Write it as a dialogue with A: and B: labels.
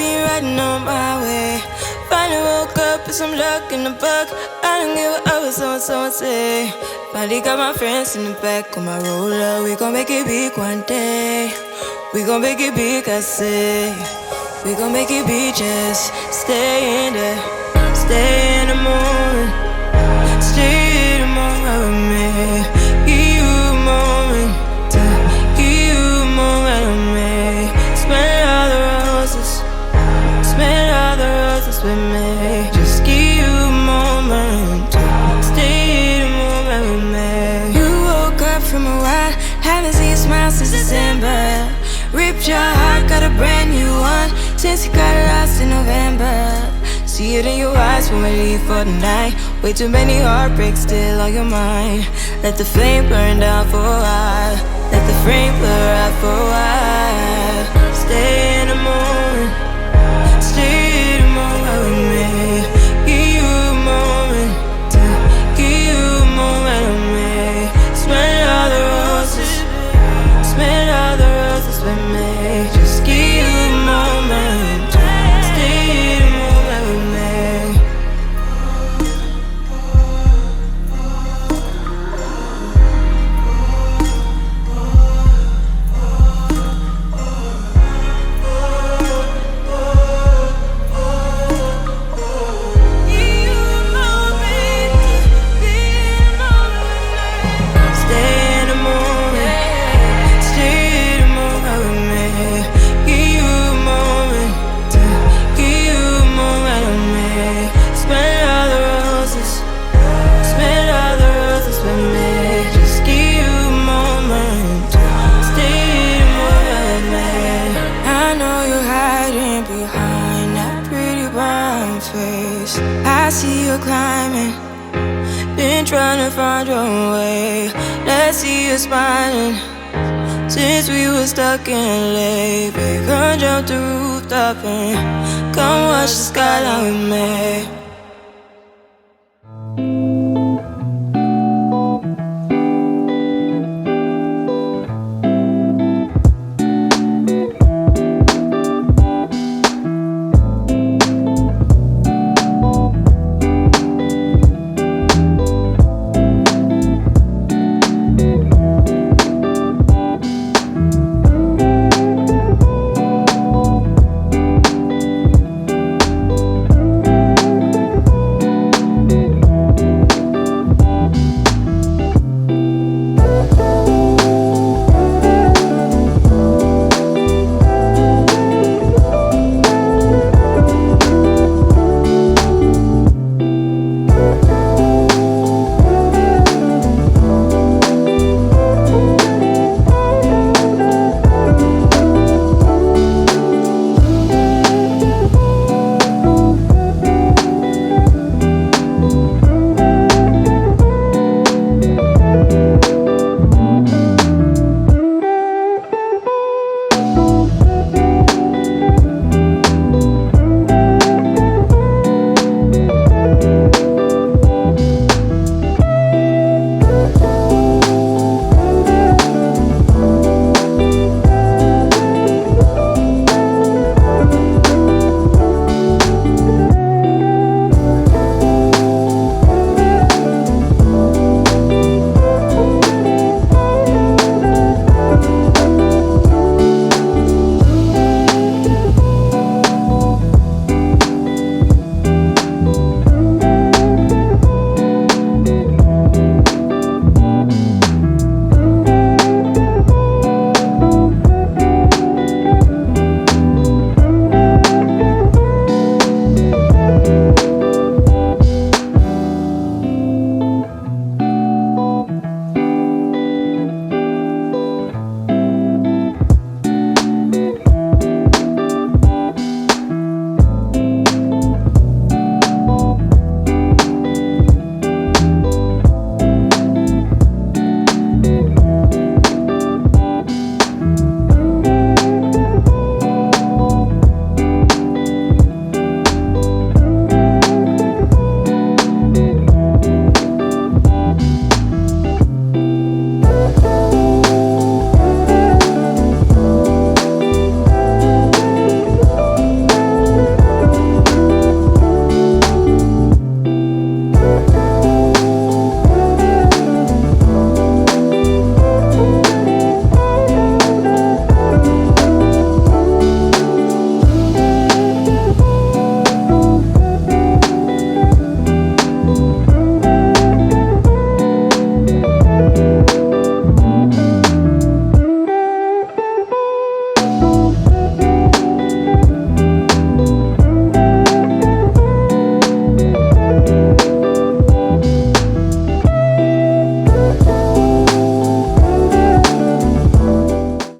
A: be riding on my way. Finally woke up with some luck in the book. I don't give a what someone say. Finally got my friends in the back of my roller. We gon' make it big one day. We gon' make it big, I say. We gon' make it big, just stay in there. Stay in the moment. Stay in the moment with me. Give you a moment. Give you a moment with me. Smell all the roses. Smell all the roses with me. Just give you a moment. Stay in the moment with me. You woke up from a while. Haven't seen you smile since December. Ripped your heart, got a brand new one since you got lost in November. See it in your eyes when we leave for the night. Way too many heartbreaks still on your mind. Let the flame burn down for a while. Let the flame blur out for a while. Stay in the moment. Stay in the moment with me. Give you a moment. Give you a moment with me. Smell all the roses. Smell all the roses with me. Just give you a moment. Stay in the moment with me. I see you climbing, been trying to find your way. Let's see you smiling. Since we were stuck in LA, babe, come jump the rooftop and come watch the skyline with me.